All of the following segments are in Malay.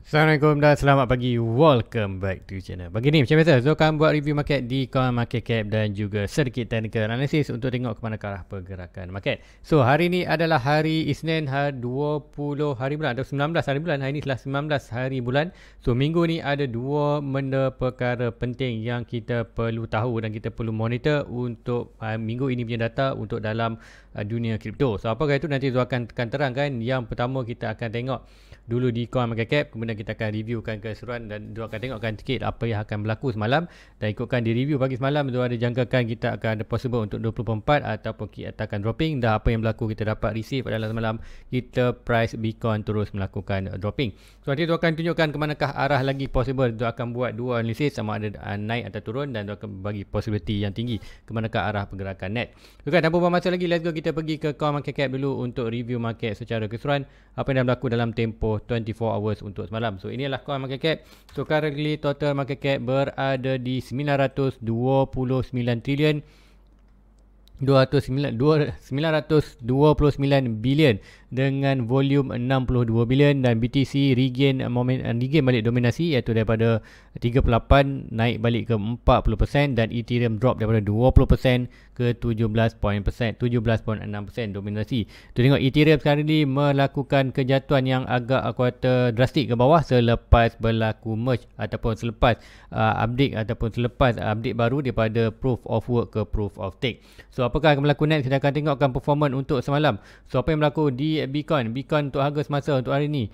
Assalamualaikum dan selamat pagi. Welcome back to channel. Pagi ni macam biasa Zul akan buat review market di coin market cap dan juga sedikit technical analysis untuk tengok ke mana arah pergerakan market. So hari ni adalah hari Isnin, hari 20 hari bulan atau 19 hari bulan. Hari ni telah 19 hari bulan. So minggu ni ada dua benda perkara penting yang kita perlu tahu dan kita perlu monitor untuk minggu ini punya data untuk dalam dunia kripto. So apakah itu nanti Zul akan terangkan. Yang pertama kita akan tengok dulu di coin market cap, kemudian kita akan reviewkan keseruan dan Zul akan tengokkan sikit apa yang akan berlaku semalam, dan ikutkan di review pagi semalam Zul ada jangkakan kita akan ada possible untuk 24 ataupun kita akan dropping, dan apa yang berlaku kita dapat receive adalah semalam kita price Bitcoin terus melakukan dropping. So nanti Zul akan tunjukkan ke manakah arah lagi possible. Zul akan buat dua analisis sama ada naik atau turun, dan Zul akan bagi possibility yang tinggi ke manakah arah pergerakan net. So kan tanpa buang masa lagi, let's go kita pergi ke coin market cap dulu untuk review market secara keseluruhan apa yang dah berlaku dalam tempoh 24 hours untuk semalam. So ini adalah coin market cap. So currently total market cap berada di 929 trilion 929 bilion dengan volume 62 bilion, dan BTC regain balik dominasi iaitu daripada 38 naik balik ke 40%, dan Ethereum drop daripada 20% ke 17.6% dominasi. Tu tengok Ethereum sekarang ni melakukan kejatuhan yang agak kuartal drastik ke bawah selepas berlaku merge ataupun selepas update baru daripada proof of work ke proof of stake. So apakah akan berlaku next? Kita akan tengokkan performance untuk semalam. So apa yang berlaku di Bitcoin untuk harga semasa untuk hari ni,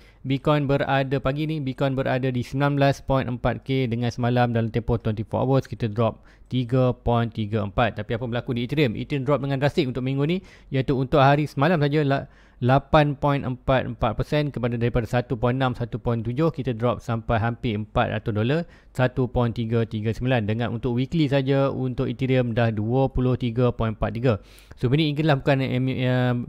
pagi ni Bitcoin berada di 19.4k dengan semalam dalam tempoh 24 hours kita drop 3.34. Tapi apa berlaku di Ethereum drop dengan drastik untuk minggu ni, iaitu untuk hari semalam saja 8.44% daripada 1.6 1.7 kita drop sampai hampir $400 1.339, dengan untuk weekly saja untuk Ethereum dah 23.43. So ini lah bukan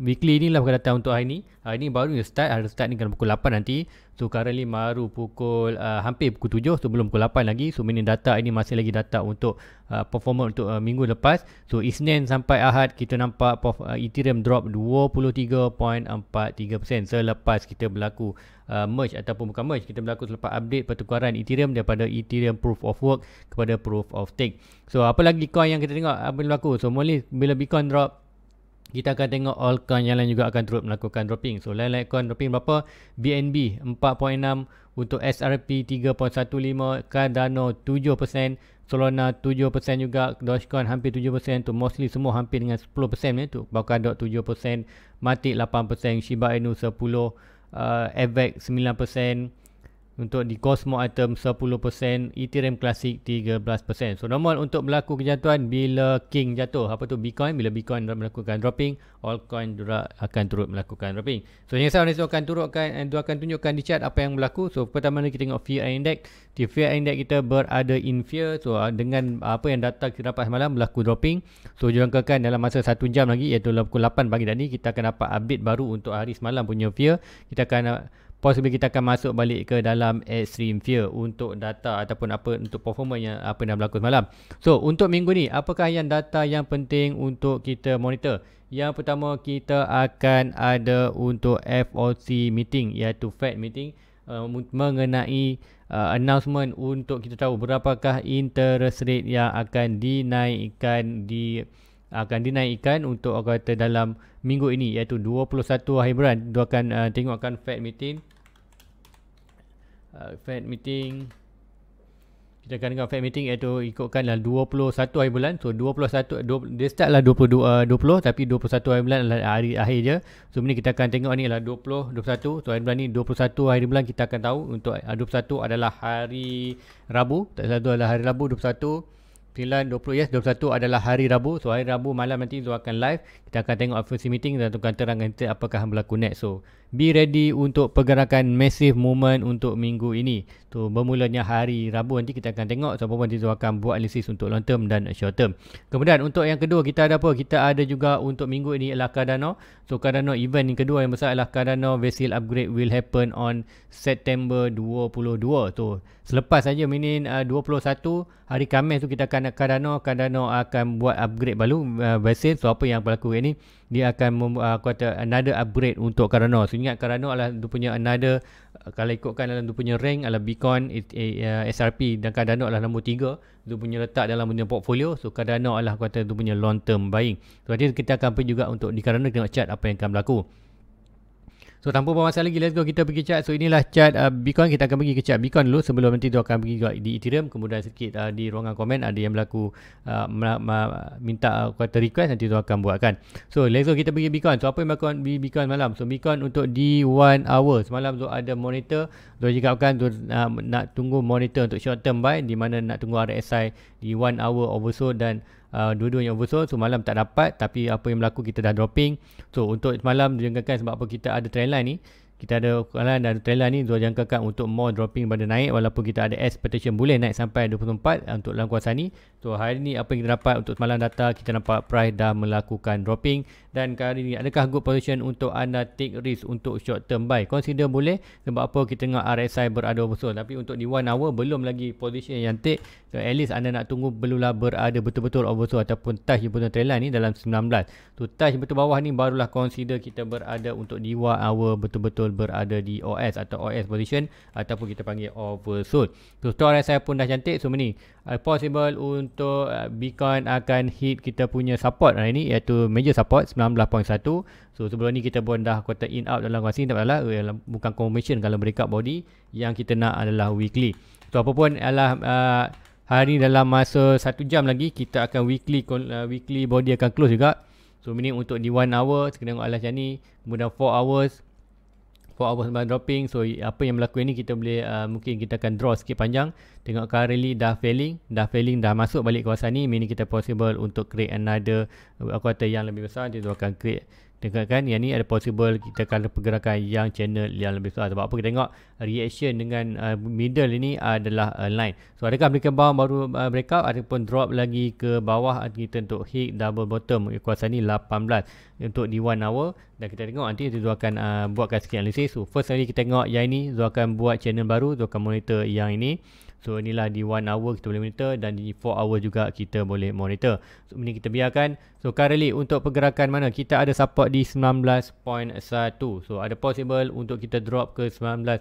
weekly ni lah, bukan datang untuk hari ni. Hari ni baru start ni kan pukul 8 nanti. So currently baru pukul hampir pukul 7, so belum pukul 8 lagi. So ini data ini masih lagi data untuk performance untuk minggu lepas. So Isnin sampai Ahad kita nampak Ethereum drop 23.43% selepas kita berlaku merge ataupun bukan merge, kita berlaku selepas update pertukaran Ethereum daripada Ethereum proof of work kepada proof of stake. So apa lagi coin yang kita tengok apa yang berlaku? So mula bila Bitcoin drop, kita akan tengok altcoin yang lain juga akan turut melakukan dropping. So lain-lain coin dropping berapa? BNB 4.6, untuk SRP 3.15, Cardano 7%, Solana 7% juga, Dogecoin hampir 7%, tu mostly semua hampir dengan 10% ni tu. Polkadot 7%, Matic 8%, Shiba Inu 10%, Avax 9%, untuk di Cosmo Item 10%, Ethereum Classic 13%. So normal untuk berlaku kejatuhan bila King jatuh. Apa tu Bitcoin? Bila Bitcoin melakukan dropping, altcoin juga akan turut melakukan dropping. So yang saya akan tunjukkan di chart apa yang berlaku. So pertama kita tengok Fear Index. Di Fear Index kita berada in fear. So dengan apa yang data kita dapat semalam berlaku dropping. So jangkakan dalam masa 1 jam lagi, iaitu pukul 8 pagi tadi, kita akan dapat update baru untuk hari semalam punya fear. Kita akan kita akan masuk balik ke dalam extreme fear untuk data ataupun apa untuk performance yang apa yang dah berlaku semalam. So untuk minggu ni, apakah yang data yang penting untuk kita monitor? Yang pertama kita akan ada untuk FOMC meeting, iaitu Fed meeting, mengenai announcement untuk kita tahu berapakah interest rate yang akan dinaikkan untuk kata dalam minggu ini, iaitu 21 hari bulan. Dia akan tengokkan Fed meeting. Kita akan tengok Fed meeting, iaitu ikutkanlah 21 hari bulan. So 21 dia start lah 20 tapi 21 hari bulan adalah hari akhir je. So ini kita akan tengok ni adalah 21. So hari bulan ni 21 hari bulan kita akan tahu untuk 21 adalah hari Rabu. Tak salah tu adalah hari Rabu 21. 9, 20, yes 21 adalah hari Rabu. So hari Rabu malam nanti Zul akan live. Kita akan tengok FOMC meeting dan akan terangkan apakah berlaku next. So be ready untuk pergerakan massive movement untuk minggu ini. So bermulanya hari Rabu nanti kita akan tengok. So apa nanti Zul akan buat analisis untuk long term dan short term. Kemudian untuk yang kedua kita ada apa? Kita ada juga untuk minggu ini adalah Cardano. So Cardano event yang kedua yang besar adalah Cardano Vessel Upgrade will happen on September 22. So selepas saja minin 21 hari Khamis tu kita akan Cardano akan buat upgrade baru vessel. So apa yang berlaku ini? dia akan kata another upgrade untuk Cardano. So ingat Cardano adalah dia punya another, kalau ikutkan dalam dia punya rank adalah Bitcoin, SRP dan Cardano adalah nombor 3 dia punya letak dalam punya portfolio. So Cardano adalah kata dia punya long term buying. So nanti kita akan pergi juga untuk di Cardano tengok chart apa yang akan berlaku. So tanpa buang masa lagi, let's go kita pergi chart. So inilah chart Bitcoin. Kita akan pergi ke chart Bitcoin dulu sebelum nanti tu akan pergi juga di Ethereum. Kemudian sikit di ruangan komen ada yang berlaku minta kata request, nanti tu akan buatkan. So let's go kita pergi Bitcoin. So apa yang berlaku di Bitcoin malam? So Bitcoin untuk di 1 hour semalam tu ada monitor. Tu cakapkan tu nak tunggu monitor untuk short term buy, di mana nak tunggu RSI di 1 hour oversold dan dua-duanya oversold. So malam tak dapat, tapi apa yang berlaku kita dah dropping. So untuk malam dijangkakan sebab apa kita ada trendline ni, kita ada trendline ni dijangkakan untuk more dropping pada naik, walaupun kita ada expectation boleh naik sampai 24 untuk dalam kuasa ni. So hari ni apa yang kita dapat untuk semalam data, kita nampak price dah melakukan dropping. Dan kali ni adakah good position untuk anda take risk untuk short term buy? Consider boleh, sebab apa kita tengok RSI berada oversold, tapi untuk di 1 hour belum lagi position yang take. So at least anda nak tunggu perlulah berada betul-betul oversold ataupun touch je punya trendline ni dalam 19. So touch betul bawah ni barulah consider kita berada untuk di 1 hour betul-betul berada di OS atau OS position ataupun kita panggil oversold. So store RSI pun dah cantik. So ni possible untuk Bitcoin akan hit kita punya support hari ni, iaitu major support 19.1. So sebelum ni kita pun dah kata in out dalam kuasa ni, tak apalah, bukan confirmation kalau breakout body. Yang kita nak adalah weekly. So apa pun adalah hari dalam masa 1 jam lagi kita akan weekly body akan close juga. So ini untuk di 1 hour kita tengok adalah macam ni. Kemudian 4 hours sebelum dropping. So apa yang berlaku ni kita boleh mungkin kita akan draw sikit panjang. Tengok currently dah failing, dah masuk balik kawasan ni. Meaning kita possible untuk create another kuartal yang lebih besar. Dia akan create, tengokkan yang ni ada possible kita akan pergerakan yang channel yang lebih besar. Sebab apa kita tengok reaction dengan middle ini adalah align. So adakah mereka baru breakout ataupun drop lagi ke bawah kita untuk hit double bottom kawasan ni 18 untuk di 1 hour. Dan kita tengok nanti Zul akan buatkan sikit analisis. So first kali kita tengok yang ini, Zul akan buat channel baru, Zul akan monitor yang ini. So inilah di 1 hour kita boleh monitor dan di 4 hour juga kita boleh monitor. So ini kita biarkan. So currently untuk pergerakan mana kita ada support di 19.1. So ada possible untuk kita drop ke 19.1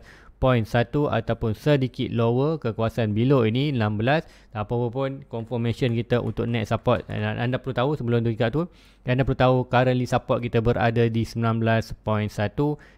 ataupun sedikit lower ke kawasan below ini 16. Apa-apa pun confirmation kita untuk next support. Anda perlu tahu sebelum tu juga tu, anda perlu tahu currently support kita berada di 19.1.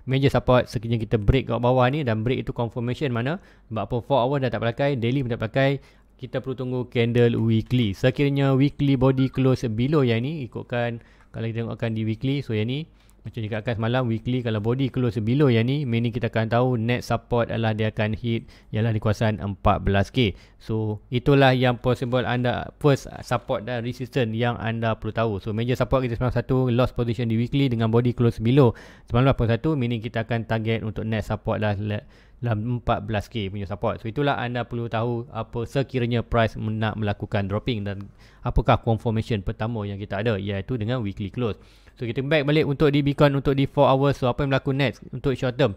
Major support sekiranya kita break kat bawah ni, dan break itu confirmation mana? Sebab apa 4 hour dah tak pakai, daily pun tak pakai. Kita perlu tunggu candle weekly. Sekiranya weekly body close below yang ni, ikutkan kalau kita tengokkan di weekly. So yang ni macam cakapkan semalam, weekly kalau body close below yang ni, meaning kita akan tahu next support adalah dia akan hit ialah di kawasan 14k. So itulah yang possible anda first support dan resistance yang anda perlu tahu. So major support kita 91, lost position di weekly dengan body close below 19.1, meaning kita akan target untuk next support dalam 14k punya support. So itulah anda perlu tahu apa sekiranya price nak melakukan dropping dan apakah confirmation pertama yang kita ada, iaitu dengan weekly close. So kita back balik untuk di Bitcoin untuk di 4 hours. So apa yang berlaku next untuk short term?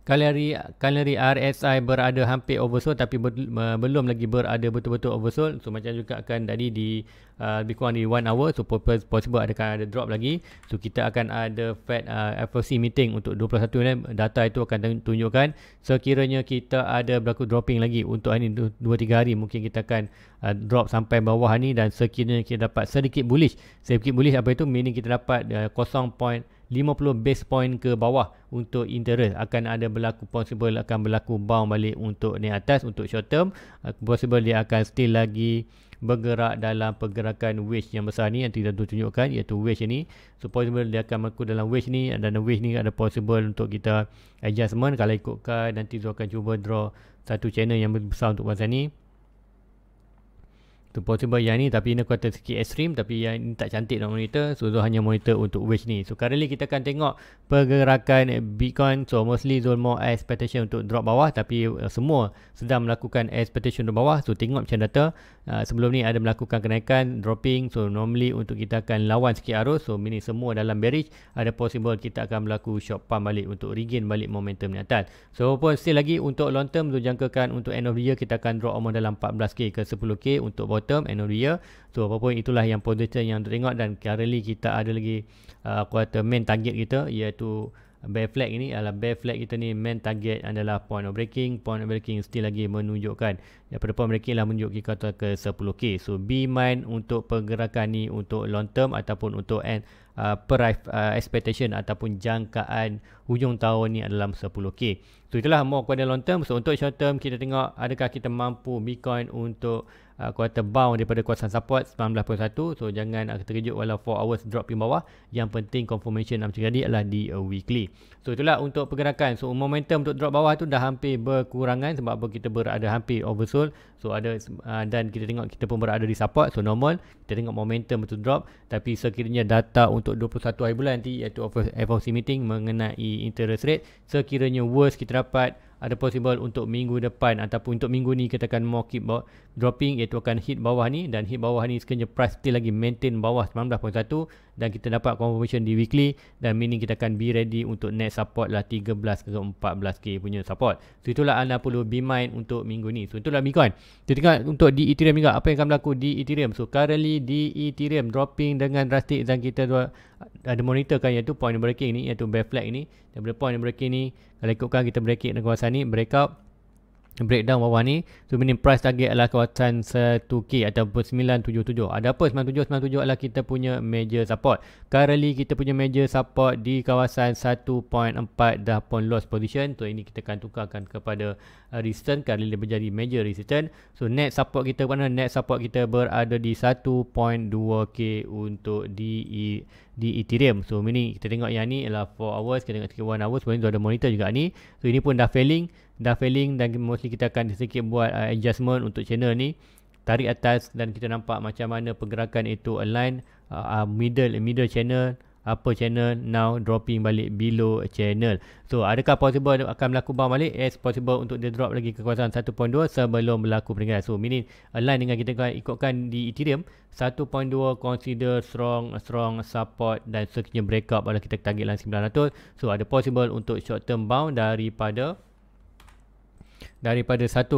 Kalori RSI berada hampir oversold, tapi belum lagi berada betul-betul oversold. So macam juga akan tadi di lebih kurang di 1 hour. So possible ada drop lagi. So kita akan ada Fed FOMC meeting untuk 21 data itu akan tunjukkan. Sekiranya kita ada berlaku dropping lagi untuk hari ni 2-3 hari, mungkin kita akan drop sampai bawah ni. Dan sekiranya kita dapat sedikit bullish apa itu, meaning kita dapat 0.50 base point ke bawah untuk interest, akan ada berlaku possible akan berlaku bounce balik untuk naik atas untuk short term. Possible dia akan still lagi bergerak dalam pergerakan wedge yang besar ni yang tidak tunjukkan, iaitu wedge ni. So possible dia akan berlaku dalam wedge ni, dan wedge ni ada possible untuk kita adjustment. Kalau ikutkan nanti Zul akan cuba draw satu channel yang besar untuk masa ni. So possible yang ni, tapi ini kuartal sikit ekstrim, tapi yang ini tak cantik nak monitor. So Zul hanya monitor untuk wedge ni. So currently kita akan tengok pergerakan Bitcoin. So mostly Zul more expectation untuk drop bawah, tapi semua sedang melakukan expectation untuk bawah. So tengok macam data sebelum ni ada melakukan kenaikan, dropping. So normally untuk kita akan lawan sikit arus. So ini semua dalam bearish, ada possible kita akan berlaku short pump balik untuk regain balik momentum ni atas. So pun still lagi untuk long term Zul jangkakan untuk end of the year kita akan drop amount dalam 14k ke 10k untuk bottom term end of the year. So apapun itulah yang position yang untuk tengok, dan currently kita ada lagi kuartal main target kita iaitu bear flag. Ini adalah bear flag kita ni, main target adalah point of breaking still lagi menunjukkan daripada point breaking lah menunjuk kita ke 10k. So be mind untuk pergerakan ni untuk long term ataupun untuk price expectation ataupun jangkaan hujung tahun ni adalah 10k. So itulah more kepada long term. So untuk short term kita tengok adakah kita mampu Bitcoin untuk kuartal bound daripada kawasan support 19.1. So jangan terkejut walau 4 hours drop di bawah. Yang penting confirmation macam tadi adalah di weekly. So itulah untuk pergerakan. So momentum untuk drop bawah tu dah hampir berkurangan sebab apa, kita berada hampir oversold. So ada dan kita tengok kita pun berada di support. So normal kita tengok momentum untuk drop. Tapi sekiranya data untuk 21 hari bulan nanti iaitu FOMC meeting mengenai interest rate, sekiranya worst kita dapat, ada possible untuk minggu depan ataupun untuk minggu ni kita akan more keep dropping, iaitu akan hit bawah ni, dan hit bawah ni sekiranya price still lagi maintain bawah 19.1 dan kita dapat confirmation di weekly, dan meaning kita akan be ready untuk next support lah 13 ke 14k punya support. So itulah anda perlu be mind untuk minggu ni. So itulah Bitcoin. Kita tengok untuk di Ethereum juga apa yang akan berlaku di Ethereum. So currently di Ethereum dropping dengan drastic, dan kita ada monitor kan iaitu point breaking ni, iaitu bear flag ni. Daripada point breaking ni, kalau ikutkan kita break di kawasan ni, breakout breakdown bawah ni, so meaning price target adalah kawasan 1k ataupun 977. Ada apa 9797 adalah kita punya major support. Currently kita punya major support di kawasan 1.4 dah pun lost position. So ini kita akan tukarkan kepada resistance, currently dia menjadi major resistance. So net support kita mana? Net support kita berada di 1.2k untuk di Ethereum. So meaning kita tengok yang ni adalah 4 hours, kita tengok 1 hours, sebenarnya tu ada monitor juga ni. So ini pun dah failing dan mostly kita akan sedikit buat adjustment untuk channel ni, tarik atas, dan kita nampak macam mana pergerakan itu align middle channel, upper channel, now dropping balik below channel. So adakah possible akan berlaku bounce balik? Yes, possible untuk dia drop lagi ke kawasan 1.2 sebelum berlaku peningkatan. So meaning align dengan kita ikutkan di Ethereum 1.2 consider strong support, dan sekiranya breakout pada kita target lah 900. So ada possible untuk short term bound daripada 1.2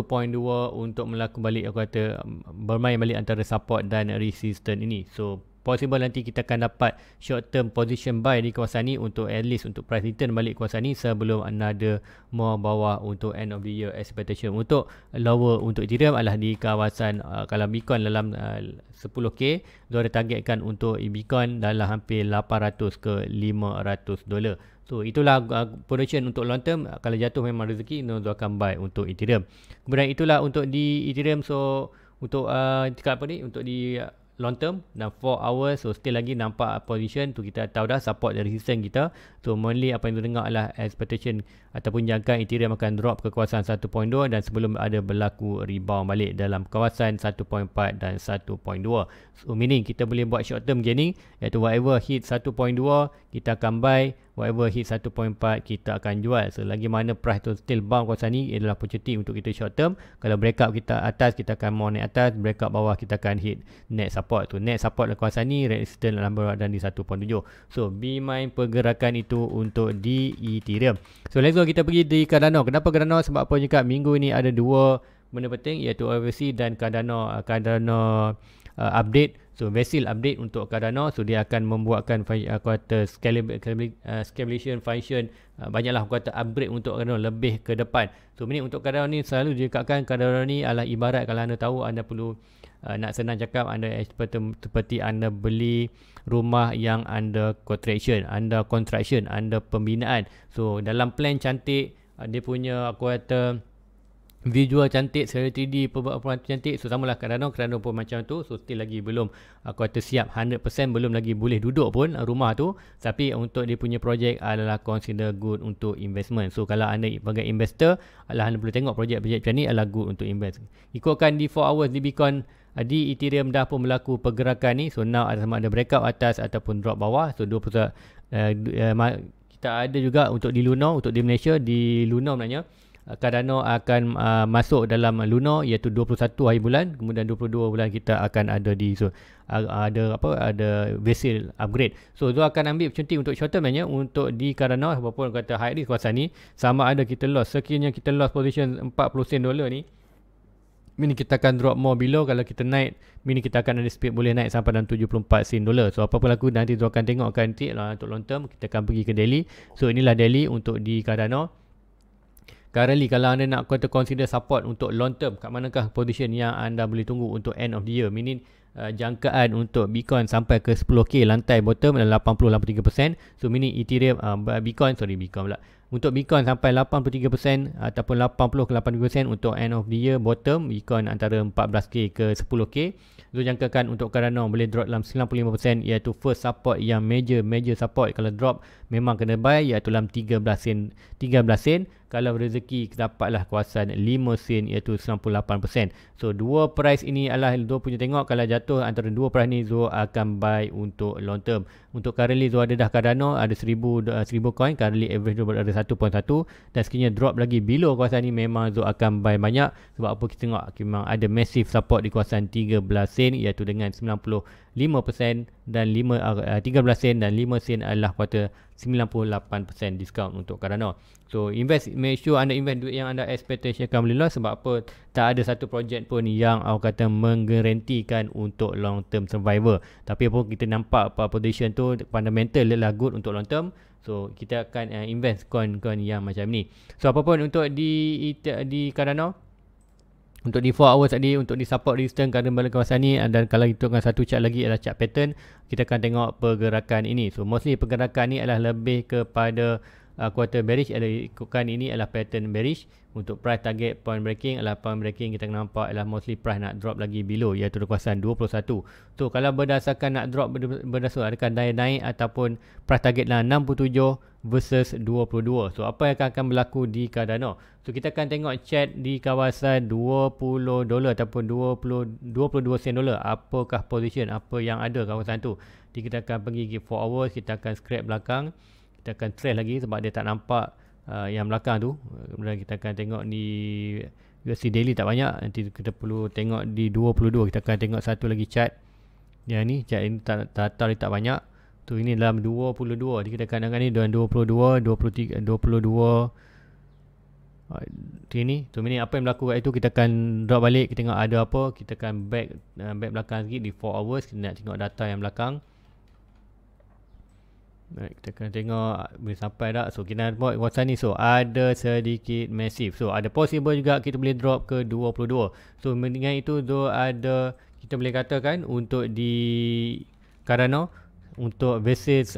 untuk melakukan balik, aku kata bermain balik antara support dan resistance ini. So possible nanti kita akan dapat short term position buy di kawasan ni untuk at least untuk price return balik kawasan ni sebelum another more bawah untuk end of the year expectation. Untuk lower untuk Ethereum adalah di kawasan kalau Bitcoin dalam 10k, dia ada targetkan untuk Bitcoin dalam hampir 800 ke 500 dolar. So itulah prediction untuk long term. Kalau jatuh memang rezeki, dia akan buy untuk Ethereum. Kemudian itulah untuk di Ethereum. So untuk cakap apa ni, untuk di long term dan 4 hours, so still lagi nampak position tu, kita tahu dah support dan resistance kita. So mainly apa yang kita dengar adalah expectation ataupun jangkaan Ethereum akan drop ke kawasan 1.2 dan sebelum ada berlaku rebound balik dalam kawasan 1.4 dan 1.2. So meaning kita boleh buat short term gaining, iaitu whatever hit 1.2 kita akan buy, whatever hit 1.4 kita akan jual. So lagi mana price tu still bound kawasan ni adalah opportunity untuk kita short term. Kalau breakout kita atas, kita akan mau naik atas, breakout bawah kita akan hit net support tu. Net support dalam kawasan ni resistance dalam berada di 1.7. So be mind pergerakan itu untuk di Ethereum. So let's go, kita pergi di Cardano. Kenapa Cardano? Sebab apa juga minggu ini ada dua benda penting, iaitu OFC dan Cardano update. So Vasil update untuk Cardano. So dia akan membuatkan kuartal scalability function, banyaklah kuartal upgrade untuk Cardano lebih ke depan. So ini untuk Cardano ni selalu dikatakan Cardano ni adalah ibarat, kalau anda tahu, anda perlu nak senang cakap, anda seperti anda beli rumah yang under construction, under pembinaan. So dalam plan cantik, dia punya kuartal visual cantik, secara 3D perbuatan cantik. So samalah Cardano pun macam tu. So still lagi belum kuartal siap 100%, belum lagi boleh duduk pun rumah tu. Tapi untuk dia punya projek adalah consider good untuk investment. So kalau anda sebagai investor, anda perlu tengok projek-projek macam ni adalah good untuk invest. Ikutkan di 4 hours di Bitcoin, di Ethereum dah pun berlaku pergerakan ni. So now sama ada breakout atas ataupun drop bawah. So 20% kita ada juga untuk di Luna, untuk di Malaysia, di Luna maknanya Cardano akan masuk dalam Luna, iaitu 21 hari bulan, kemudian 22 bulan kita akan ada di ada Vasil upgrade. So tu akan ambil opportunity untuk short term untuk di Cardano, apapun kata high risk kawasan ni, sama ada kita loss, sekiranya kita loss position 40 sen dolar ni, meaning kita akan drop more below. Kalau kita naik, meaning kita akan ada speed boleh naik sampai dalam 74 sen dolar. So apa berlaku nanti tu akan tengokkan nanti lah untuk long term. Kita akan pergi ke daily. So inilah daily untuk di Cardano. Currently kalau anda nak consider support untuk long term, kat manakah position yang anda boleh tunggu untuk end of the year, meaning jangkaan untuk Bitcoin sampai ke 10k lantai bottom adalah 80-83%. So meaning Ethereum, Bitcoin pula. Untuk Bitcoin sampai 83% ataupun 80-80% untuk end of the year bottom, Bitcoin antara 14k ke 10k. So jangkakan untuk Cardano boleh drop dalam 95%, iaitu first support yang major support kalau drop memang kena buy, iaitu dalam 13 sen. Kalau rezeki dapatlah kawasan 5 sen, iaitu 98%. So dua price ini adalah Zo punya tengok. Kalau jatuh antara dua price ni, Zo akan buy untuk long term. Untuk currently Zo ada dah Cardano ada 1000 coin, currently average ada 1.1, dan sekiranya drop lagi below kawasan ni memang Zo akan buy banyak. Sebab apa, kita tengok memang ada massive support di kawasan 13 sen, iaitu dengan 95% dan 13 sen dan 5 sen adalah kuartal 98% discount untuk Cardano. So invest, make sure anda invest duit yang anda expectation akan boleh loss. Sebab apa, tak ada satu projek pun yang awak kata menggarantikan untuk long term survival. Tapi pun kita nampak position tu fundamental adalah good untuk long term. So kita akan invest coin-coin yang macam ni. So apapun untuk di Cardano, untuk di 4 hours tadi, untuk di support resistance kadang balik kawasan ni, dan kalau kita dengan satu chart lagi adalah chart pattern, kita akan tengok pergerakan ini. So mostly pergerakan ni adalah lebih kepada quarter bearish, ikutkan ini adalah pattern bearish. Untuk price target point breaking adalah point breaking, kita akan nampak adalah mostly price nak drop lagi below, iaitu di kawasan 21. So kalau berdasarkan nak drop berdasarkan adakah daya naik ataupun price target lah 67 versus 22. So apa yang akan berlaku di Cardano? So kita akan tengok chart di kawasan 20 dolar ataupun 22 sen dolar. Apakah position, apa yang ada kawasan tu. Jadi kita akan pergi ke 4 hours, kita akan scrap belakang, kita akan trace lagi sebab dia tak nampak yang belakang tu. Kemudian kita akan tengok di USD daily tak banyak, nanti kita perlu tengok di 22. Kita akan tengok satu lagi chart yang ni, chart ini tak banyak tu. Ini dalam 22, jadi kita akan tengok ni dalam 22, 23, 22 ini. So ini apa yang berlaku kat itu, kita akan drop balik, kita tengok ada apa, kita akan back belakang sikit di 4 hours, kita nak tengok data yang belakang. Baik, kita akan tengok boleh sampai tak. So kita buat kawasan ni, so ada sedikit massive. So ada possible juga kita boleh drop ke 22. So dengan itu tu ada, kita boleh katakan untuk di Cardano, untuk vessel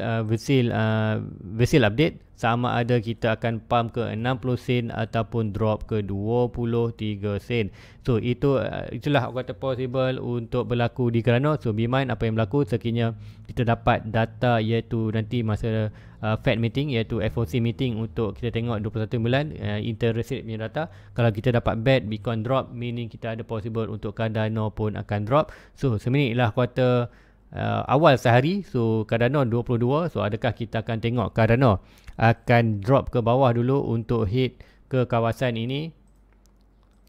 update, sama ada kita akan pump ke 60 sen ataupun drop ke 23 sen. So itulah aku kata possible untuk berlaku di Cardano. So be mind apa yang berlaku sekiranya kita dapat data, iaitu nanti masa Fed meeting, iaitu FOMC meeting, untuk kita tengok 21 bulan interest rate punya data. Kalau kita dapat bet Bitcoin drop, meaning kita ada possible untuk Cardano pun akan drop. So sebenarnya ialah kuartal awal sehari. So Cardano 22. So adakah kita akan tengok Cardano akan drop ke bawah dulu untuk hit ke kawasan ini.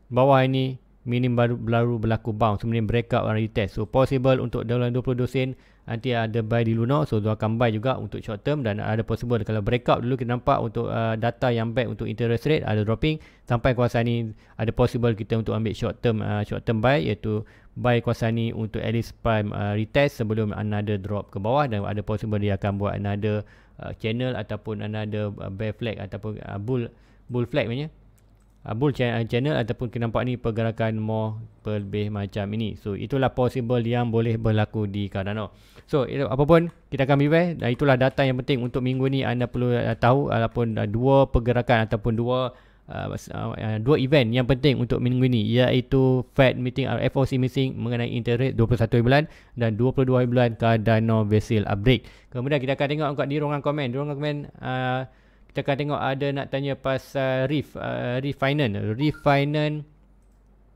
Bawah ini minim baru berlaku bounce, kemudian breakout dan retest. So possible untuk dalam 22 sen nanti ada buy di Luna. So dia akan buy juga untuk short term, dan ada possible kalau breakout dulu kita nampak untuk data yang back untuk interest rate ada dropping sampai kawasan ni, ada possible kita untuk ambil short term buy, iaitu buy kawasan ni untuk at least prime retest sebelum another drop ke bawah, dan ada possible dia akan buat another channel ataupun another bear flag ataupun bull flag punya bull channel, ataupun kita nampak ni pergerakan more lebih macam ini. So itulah possible yang boleh berlaku di Cardano. So apapun kita akan beware, dan itulah data yang penting untuk minggu ni anda perlu tahu, ataupun dua pergerakan ataupun dua event yang penting untuk minggu ni, iaitu Fed meeting, FOMC meeting mengenai interest rate 21 bulan dan 22 bulan Cardano vessel upgrade. Kemudian kita akan tengok di ruangan komen. Kita akan tengok ada nak tanya pasal Refinance.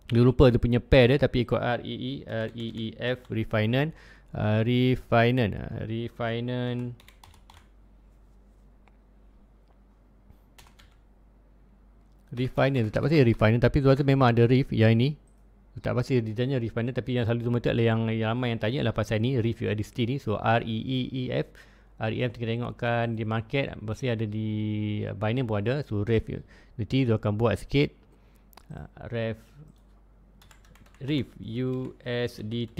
Dia lupa dia punya pair dia, tapi ikut REEF Refinance. Refinance tak pasti Refinance, tapi tu memang ada Reef yang ini. Tak pasti ditanya Refinance, tapi yang selalu tu adalah yang ramai yang tanya adalah pasal ni, Reef USDT ni. So REEF kita tengokkan di market, pasti ada di Binance pun ada. So Reef USDT tu akan buat sikit. Reef RIF USDT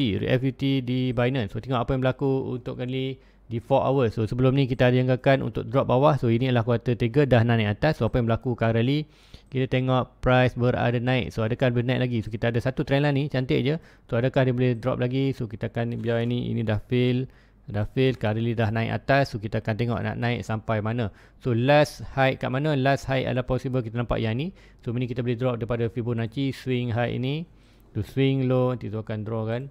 di Binance. So tengok apa yang berlaku untuk kali di 4 hours. So sebelum ni kita ada jangkakan untuk drop bawah. So ini adalah kuartal 3 dah naik atas. So apa yang berlaku currently, kita tengok price berada naik. So adakah bernaik lagi? So kita ada satu trend line ni, cantik je. So adakah dia boleh drop lagi? So kita akan biar ini dah fail. Currently dah naik atas. So kita akan tengok nak naik sampai mana. So last high kat mana? Last high adalah possible kita nampak yang ni. So ini kita boleh drop daripada Fibonacci swing high ini to swing low. Nanti tu akan draw kan,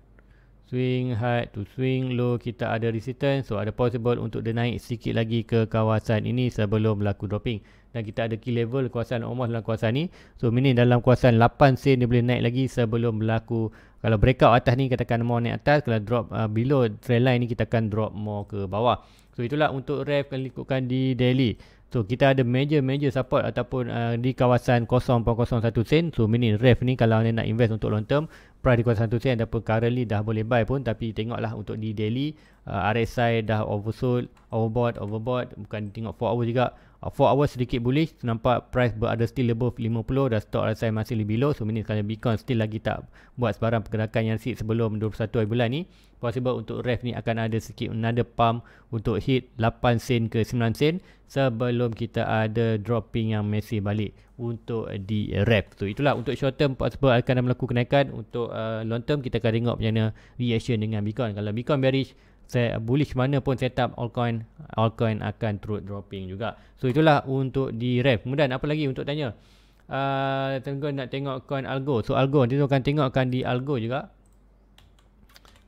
swing high to swing low. Kita ada resistance. So ada possible untuk dia naik sikit lagi ke kawasan ini sebelum berlaku dropping. Dan kita ada key level kawasan almost dalam kawasan ni. So ini dalam kawasan 8 sen dia boleh naik lagi sebelum berlaku. Kalau breakout atas ni katakan more naik atas. Kalau drop below trend line ni kita akan drop more ke bawah. So itulah untuk REF kalau ikutkan di daily. So kita ada major support ataupun di kawasan 0.01 sen. So ini REF ni kalau anda nak invest untuk long term, price di kawasan 1 sen ataupun currently dah boleh buy pun. Tapi tengoklah untuk di daily, RSI dah oversold, overbought. Bukan tengok 4 hours juga. 4 hours sedikit bullish, nampak price berada still above 50 dan stock RSI masih lebih low. So ini kalau Bitcoin still lagi tak buat sebarang pergerakan yang sit sebelum 21 hari bulan ni, possible untuk REF ni akan ada sikit another pump untuk hit 8 sen ke 9 sen sebelum kita ada dropping yang masih balik untuk di REF. So itulah untuk short term possible akan berlaku kenaikan. Untuk long term kita akan tengok macam mana reaction dengan Bitcoin. Kalau Bitcoin bearish, saya bullish mana pun setup altcoin akan turut dropping juga. So itulah untuk di REF. Kemudian apa lagi untuk tanya? Tengok nak tengok coin Algo. So Algo nanti akan tengokkan di Algo juga.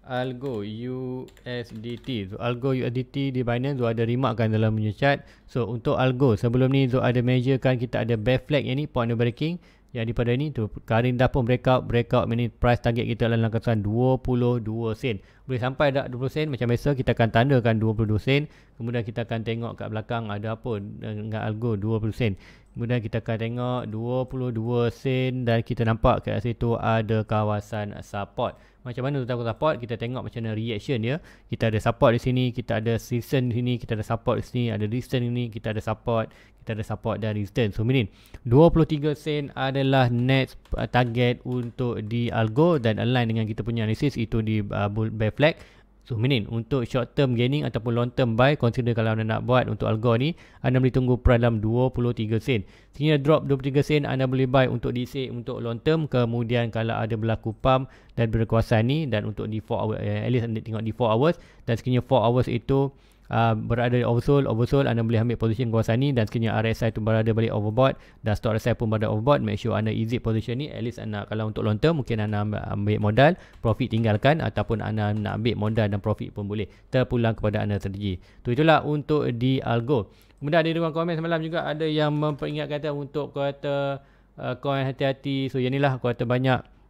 Algo USDT. So Algo USDT di Binance. So ada remark kan dalam punya chart. So untuk Algo sebelum ni so ada measure kan kita ada bear flag yang ni, point of breaking. Yang daripada ni tu Karin dah pun breakout ni price target kita dalam kawasan 22 sen. Boleh sampai dah 20 sen macam biasa, kita akan tandakan 22 sen. Kemudian kita akan tengok kat belakang ada apa dengan Algo 20 sen. Kemudian kita akan tengok 22 sen dan kita nampak kat situ ada kawasan support. Macam mana tu support? Kita tengok macam mana reaction dia. Kita ada support di sini, kita ada resistance di sini, kita ada support di sini, ada resistance ini, kita ada support dan resistance. So meaning 23 sen adalah next target untuk di Algo dan align dengan kita punya analisis itu di bear flag. So meaning untuk short term gaining ataupun long term buy, consider kalau anda nak buat untuk Algo ni, anda boleh tunggu price dalam 23 sen. Sehingga drop 23 sen, anda boleh buy untuk DC untuk long term. Kemudian kalau ada berlaku pump dan berkuasaan ni, dan untuk di 4 hours, at least anda tengok di 4 hours, dan sekiranya 4 hours itu berada oversold, anda boleh ambil position kawasan ni, dan sekiranya RSI tu berada balik overbought dan stock RSI pun berada overbought, make sure anda exit position ni. At least anda kalau untuk long term mungkin anda ambil modal, profit tinggalkan, ataupun anda nak ambil modal dan profit pun boleh terpulang kepada anda strategi. Tu itulah untuk di Algo. Kemudian ada ruang komen semalam juga ada yang memperingatkan kata untuk kata coin hati-hati. So yang inilah kata banyak.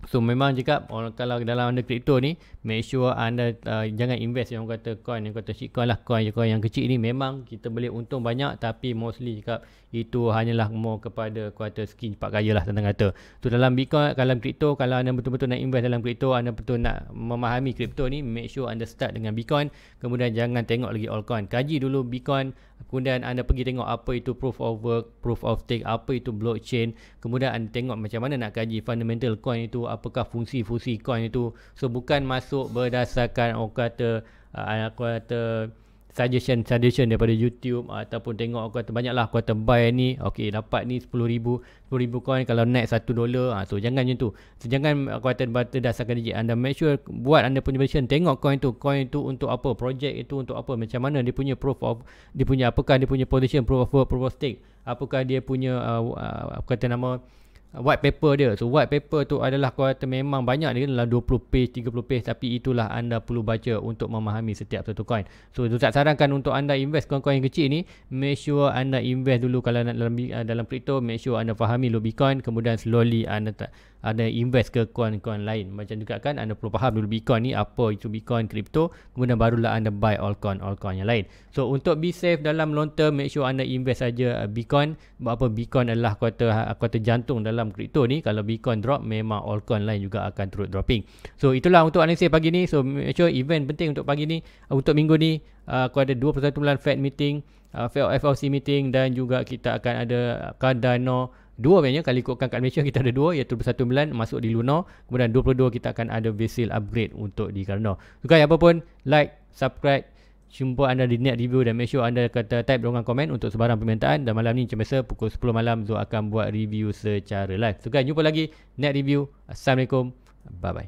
So memang cakap kalau dalam anda kripto ni, make sure anda jangan invest yang kata coin, yang kata shitcoin lah, coin yang kecil ni. Memang kita boleh untung banyak, tapi mostly cakap itu hanyalah more kepada kuartal skin cepat kaya lah tentang kata. So dalam Bitcoin, dalam kripto, kalau anda betul-betul nak invest dalam kripto, anda betul nak memahami kripto ni, make sure anda start dengan Bitcoin. Kemudian jangan tengok lagi altcoin, kaji dulu Bitcoin. Kemudian anda pergi tengok apa itu proof of work, proof of stake, apa itu blockchain. Kemudian anda tengok macam mana nak kaji fundamental coin itu, apakah fungsi-fungsi coin itu. So bukan masuk berdasarkan aku kata suggestion daripada YouTube, ataupun tengok aku kata banyaklah aku kata buy ni, okey dapat ni 10,000 coin kalau naik $1. So jangan macam tu. So jangan aku kata berdasarkan digit. Anda make sure buat anda punya version, tengok coin tu untuk apa, project itu untuk apa, macam mana dia punya proof of, dia punya apakah dia punya position, proof of work, proof of stake, apakah dia punya aku kata nama white paper dia. So white paper tu adalah kata memang banyak dia dalam 20 page, 30 page, tapi itulah anda perlu baca untuk memahami setiap satu coin. So Ustaz sarankan untuk anda invest coin-coin yang kecil ni, make sure anda invest dulu kalau nak dalam crypto, make sure anda fahami dulu Bitcoin, kemudian slowly anda invest ke coin-coin lain. Macam juga kan anda perlu faham dulu Bitcoin ni, apa itu Bitcoin, crypto, kemudian barulah anda buy altcoin yang lain. So untuk be safe dalam long term, make sure anda invest saja Bitcoin. Sebab apa, Bitcoin adalah kata jantung dalam kripto ni. Kalau Bitcoin drop, memang altcoin lain juga akan turut dropping. So itulah untuk analisis pagi ni. So make sure event penting untuk pagi ni, untuk minggu ni, aku ada 21 bulan Fed meeting, FOMC meeting, dan juga kita akan ada Cardano Dua banyak kali ikutkan kat Malaysia kita ada dua, iaitu 21 masuk di Lunar, kemudian 22 kita akan ada Vesil upgrade untuk di Karno. So guys, apa pun, like, subscribe, jumpa anda di net review dan make sure anda kata type dorongan komen untuk sebarang permintaan. Dan malam ni macam biasa pukul 10 malam Zul akan buat review secara live. So guys, jumpa lagi net review. Assalamualaikum, bye bye.